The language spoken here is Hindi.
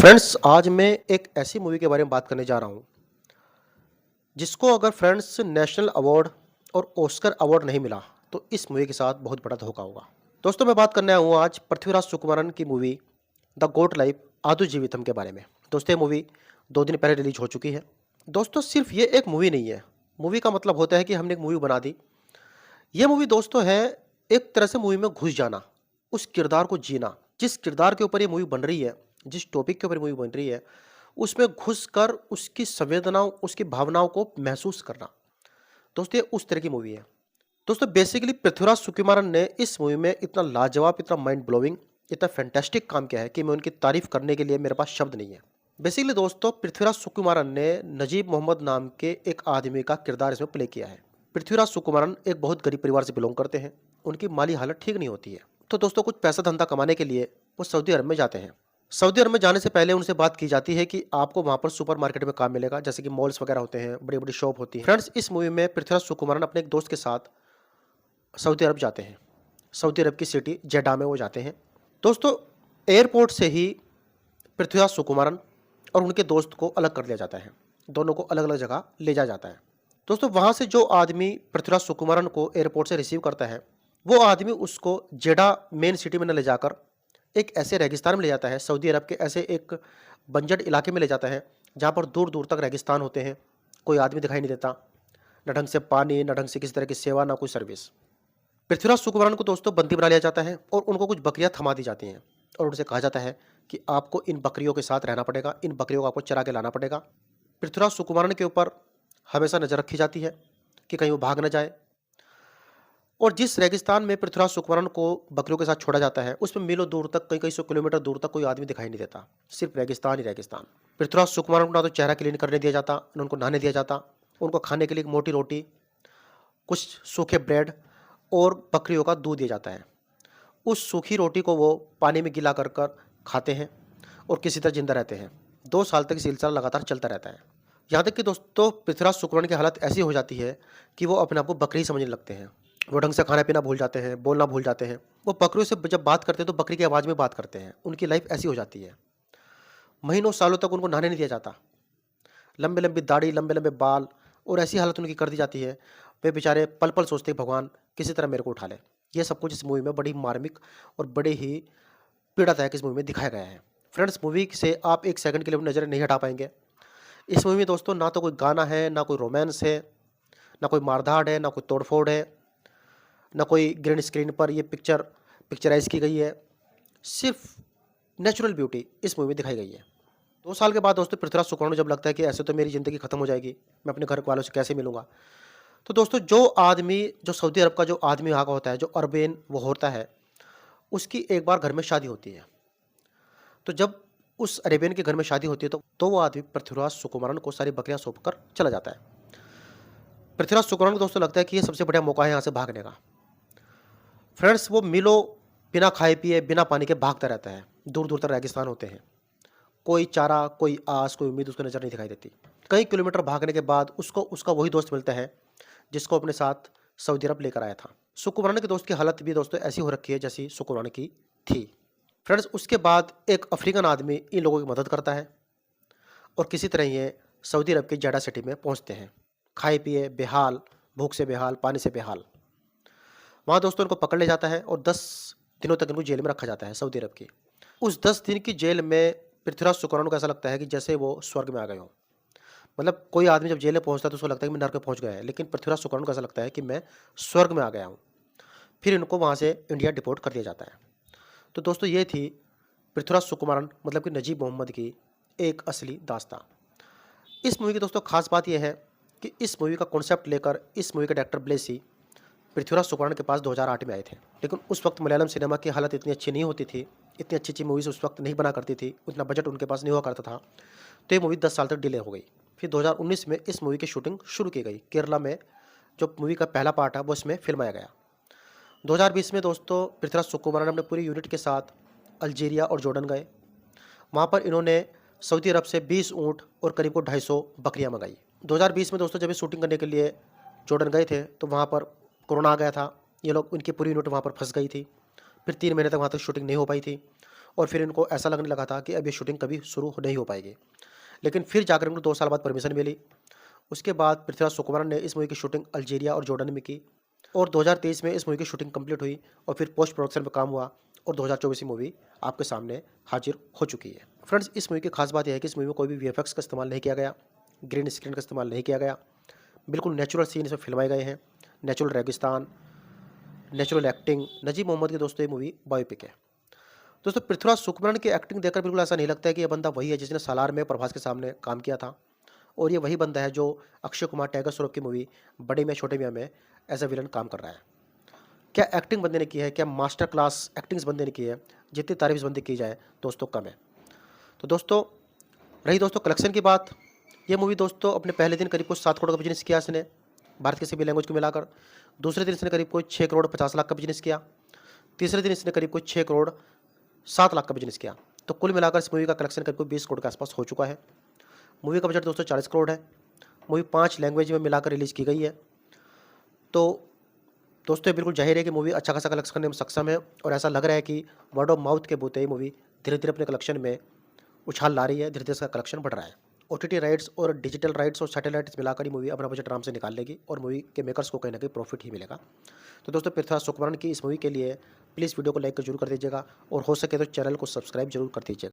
फ्रेंड्स, आज मैं एक ऐसी मूवी के बारे में बात करने जा रहा हूँ जिसको अगर फ्रेंड्स नेशनल अवार्ड और ऑस्कर अवार्ड नहीं मिला तो इस मूवी के साथ बहुत बड़ा धोखा होगा। दोस्तों, मैं बात करने आया हूँ आज पृथ्वीराज सुकुमारन की मूवी द गोट लाइफ आदु जीवितम के बारे में। दोस्तों, ये मूवी 2 दिन पहले रिलीज हो चुकी है। दोस्तों, सिर्फ ये एक मूवी नहीं है। मूवी का मतलब होता है कि हमने एक मूवी बना दी। ये मूवी दोस्तों है एक तरह से मूवी में घुस जाना, उस किरदार को जीना। जिस किरदार के ऊपर ये मूवी बन रही है, जिस टॉपिक के ऊपर मूवी बन रही है, उसमें घुसकर उसकी संवेदनाओं, उसकी भावनाओं को महसूस करना। दोस्तों, ये उस तरह की मूवी है। दोस्तों, बेसिकली पृथ्वीराज सुकुमारन ने इस मूवी में इतना लाजवाब, इतना माइंड ब्लोइंग, इतना फैंटास्टिक काम किया है कि मैं उनकी तारीफ करने के लिए मेरे पास शब्द नहीं है। बेसिकली दोस्तों, पृथ्वीराज सुकुमारन ने नजीब मोहम्मद नाम के एक आदमी का किरदार इसमें प्ले किया है। पृथ्वीराज सुकुमारन एक बहुत गरीब परिवार से बिलोंग करते हैं। उनकी माली हालत ठीक नहीं होती है, तो दोस्तों कुछ पैसा धंधा कमाने के लिए वो सऊदी अरब में जाते हैं। सऊदी अरब में जाने से पहले उनसे बात की जाती है कि आपको वहाँ पर सुपरमार्केट में काम मिलेगा, जैसे कि मॉल्स वगैरह होते हैं, बड़ी बड़ी शॉप होती है। फ्रेंड्स, इस मूवी में पृथ्वीराज सुकुमारन अपने एक दोस्त के साथ सऊदी अरब जाते हैं। सऊदी अरब की सिटी जेडा में वो जाते हैं। दोस्तों, एयरपोर्ट से ही पृथ्वीराज सुकुमारन और उनके दोस्त को अलग कर दिया जाता है। दोनों को अलग अलग जगह ले जाया जाता है। दोस्तों, वहाँ से जो आदमी पृथ्वीराज सुकुमारन को एयरपोर्ट से रिसीव करता है, वो आदमी उसको जेडा मेन सिटी में न ले जाकर एक ऐसे रेगिस्तान में ले जाता है, सऊदी अरब के ऐसे एक बंजर इलाके में ले जाता है जहाँ पर दूर दूर तक रेगिस्तान होते हैं। कोई आदमी दिखाई नहीं देता, न ढंग से पानी, न ढंग से किसी तरह की सेवा, ना कोई सर्विस। पृथ्वीराज सुकुमारन को दोस्तों बंदी बना लिया जाता है और उनको कुछ बकरियां थमा दी जाती हैं और उनसे कहा जाता है कि आपको इन बकरियों के साथ रहना पड़ेगा, इन बकरियों को आपको चरा के लाना पड़ेगा। पृथ्वीराज सुकुमारन के ऊपर हमेशा नज़र रखी जाती है कि कहीं वो भाग न जाए। और जिस रेगिस्तान में पृथ्वीराज सुकुमारन को बकरियों के साथ छोड़ा जाता है, उसमें मीलों दूर तक, कई कई सौ किलोमीटर दूर तक कोई आदमी दिखाई नहीं देता, सिर्फ रेगिस्तान ही रेगिस्तान। पृथ्वीराज सुकुमारन को ना तो चेहरा क्लीन करने दिया जाता, न उनको नहाने दिया जाता। उनको खाने के लिए एक मोटी रोटी, कुछ सूखे ब्रेड और बकरियों का दूध दिया जाता है। उस सूखी रोटी को वो पानी में गिला कर कर खाते हैं और किसी तरह जिंदा रहते हैं। 2 साल तक सिलसिला लगातार चलता रहता है। यहाँ तक कि दोस्तों पृथ्वीराज सुकुमारन की हालत ऐसी हो जाती है कि वो अपने आप को बकरी ही समझने लगते हैं। वो ढंग से खाना पीना भूल जाते हैं, बोलना भूल जाते हैं। वो बकरियों से जब बात करते हैं तो बकरी की आवाज़ में बात करते हैं। उनकी लाइफ ऐसी हो जाती है। महीनों सालों तक उनको नहाने नहीं दिया जाता। लंबे लंबी दाढ़ी, लंबे लंबे बाल और ऐसी हालत उनकी कर दी जाती है। वे बेचारे पल पल सोचते हैं भगवान किसी तरह मेरे को उठा ले। ये सब कुछ इस मूवी में बड़ी मार्मिक और बड़े ही पीड़ादायक इस मूवी में दिखाया गया है। फ्रेंड्स, मूवी से आप एक सेकंड के लिए अपनी नज़रें नहीं हटा पाएंगे। इस मूवी में दोस्तों ना तो कोई गाना है, ना कोई रोमांस है, ना कोई मारधाड़ है, ना कोई तोड़फोड़ है, ना कोई ग्रीन स्क्रीन पर ये पिक्चराइज की गई है। सिर्फ नेचुरल ब्यूटी इस मूवी में दिखाई गई है। 2 साल के बाद दोस्तों पृथ्वीराज सुकुमारन को जब लगता है कि ऐसे तो मेरी ज़िंदगी खत्म हो जाएगी, मैं अपने घर वालों से कैसे मिलूंगा, तो दोस्तों जो सऊदी अरब का जो आदमी वहाँ का होता है, जो अरबेन वो होता है, उसकी एक बार घर में शादी होती है। तो जब उस अरेबियन के घर में शादी होती है तो वो आदमी पृथ्वीराज सुकुमारन को सारी बकरियां सौंप कर चला जाता है। पृथ्वीराज सुकुमारन को दोस्तों लगता है कि ये सबसे बढ़िया मौका है यहाँ से भागने का। फ्रेंड्स, वो मिलो बिना खाए पिए, बिना पानी के भागता रहता है। दूर दूर तक रेगिस्तान होते हैं। कोई चारा, कोई आस, कोई उम्मीद उसको नज़र नहीं दिखाई देती। कई किलोमीटर भागने के बाद उसको उसका वही दोस्त मिलता है जिसको अपने साथ सऊदी अरब लेकर आया था। सुकुमारन के दोस्त की हालत भी दोस्तों ऐसी हो रखी है जैसी सुकुमारन की थी। फ्रेंड्स, उसके बाद एक अफ्रीकन आदमी इन लोगों की मदद करता है और किसी तरह ये सऊदी अरब की जेडा सिटी में पहुंचते हैं। खाए पिए बेहाल, भूख से बेहाल, पानी से बेहाल। वहाँ दोस्तों इनको पकड़ ले जाता है और 10 दिनों तक इनको जेल में रखा जाता है सऊदी अरब की। उस 10 दिन की जेल में पृथ्वीराज सुकुमारन को ऐसा लगता है कि जैसे वो स्वर्ग में आ गए हो। मतलब कोई आदमी जब जेल में पहुंचता है तो उसको लगता है कि मैं नर्क में पहुंच गया है, लेकिन पृथ्वीराज सुकुमारन को ऐसा लगता है कि मैं स्वर्ग में आ गया हूँ। फिर इनको वहाँ से इंडिया डिपोर्ट कर दिया जाता है। तो दोस्तों ये थी पृथ्वीराज सुकुमारन मतलब कि नजीब मोहम्मद की एक असली दास्तां। इस मूवी की दोस्तों खास बात यह है कि इस मूवी का कॉन्सेप्ट लेकर इस मूवी के डायरेक्टर ब्लेसी पृथ्वीराज सुकुमारन के पास 2008 में आए थे। लेकिन उस वक्त मलयालम सिनेमा की हालत इतनी अच्छी नहीं होती थी, इतनी अच्छी अच्छी मूवीज़ उस वक्त नहीं बना करती थी, उतना बजट उनके पास नहीं हुआ करता था। तो ये मूवी 10 साल तक डिले हो गई। फिर 2019 में इस मूवी की शूटिंग शुरू की गई। केरला में जो मूवी का पहला पार्ट है वो इसमें फिल्माया गया। 2020 में दोस्तों पृथ्वीराज सुकुमारन अपने पूरी यूनिट के साथ अल्जीरिया और जॉर्डन गए। वहाँ पर इन्होंने सऊदी अरब से 20 ऊँट और करीब को 250 बकरियाँ मंगाई। 2020 में दोस्तों जब ये शूटिंग करने के लिए जॉर्डन गए थे तो वहाँ पर कोरोना आ गया था। ये लोग, इनकी पूरी यूनिट वहाँ पर फंस गई थी। फिर 3 महीने तक वहाँ तक शूटिंग नहीं हो पाई थी और फिर इनको ऐसा लगने लगा था कि अब ये शूटिंग कभी शुरू नहीं हो पाएगी। लेकिन फिर जाकर इनको 2 साल बाद परमिशन मिली। उसके बाद पृथ्वीराज सुकुमारन ने इस मूवी की शूटिंग अल्जीरिया और जॉर्डन में की और 2023 में इस मूवी की शूटिंग कंप्लीट हुई और फिर पोस्ट प्रोडक्शन पे काम हुआ और 2024 की मूवी आपके सामने हाजिर हो चुकी है। फ्रेंड्स, इस मूवी की खास बात यह है कि इस मूवी में कोई भी वीएफएक्स का इस्तेमाल नहीं किया गया, ग्रीन स्क्रीन का इस्तेमाल नहीं किया गया। बिल्कुल नेचुरल सीन इसमें फिल्माए गए हैं, नेचुरल रेगिस्तान, नेचुरल एक्टिंग। नजीब मोहम्मद की दोस्तों ये मूवी बायोपिक है। दोस्तों, पृथ्वीराज सुकुमारन की एक्टिंग देखकर बिल्कुल ऐसा नहीं लगता है कि यह बंदा वही है जिसने सालार में प्रभास के सामने काम किया था और ये वही बंदा है जो अक्षय कुमार टाइगर श्रॉफ की मूवी बड़े मियां छोटे मियां में एज अ विलन काम कर रहा है। क्या एक्टिंग बंदे ने की है, क्या मास्टर क्लास एक्टिंग इस बंदे ने की है, जितनी तारीफ इस बंदे की जाए दोस्तों कम है। तो दोस्तों, रही दोस्तों कलेक्शन की बात, ये मूवी दोस्तों अपने पहले दिन करीब कुछ 7 करोड़ का बिजनेस किया इसने, भारत के सभी लैंग्वेज को मिलाकर। दूसरे दिन इसने करीब कोई 6 करोड़ 50 लाख का बिजनेस किया। तीसरे दिन इसने करीब कोई 6 करोड़ 7 लाख का बिजनेस किया। तो कुल मिलाकर इस मूवी का कलेक्शन करीब कोई 20 करोड़ के आसपास हो चुका है। मूवी का बजट दोस्तों 40 करोड़ है। मूवी 5 लैंग्वेज में मिलाकर रिलीज़ की गई है। तो दोस्तों, ये बिल्कुल जाहिर है कि मूवी अच्छा खासा कलेक्शन करने में सक्षम है और ऐसा लग रहा है कि वर्ड ऑफ माउथ के बूते ये मूवी धीरे-धीरे अपने कलेक्शन में उछाल ला रही है, धीरे-धीरे इसका कलेक्शन बढ़ रहा है। ओटीटी राइट्स और डिजिटल राइट्स और सैटेलाइट्स मिलाकर ही मूवी अपना बजट आराम से निकाल लेगी और मूवी के मेकर्स को कहीं न कहीं प्रॉफिट ही मिलेगा। तो दोस्तों, पृथ्वीराज सुकुमारन की इस मूवी के लिए प्लीज़ वीडियो को लाइक जरूर कर दीजिएगा और हो सके तो चैनल को सब्सक्राइब जरूर कर दीजिएगा।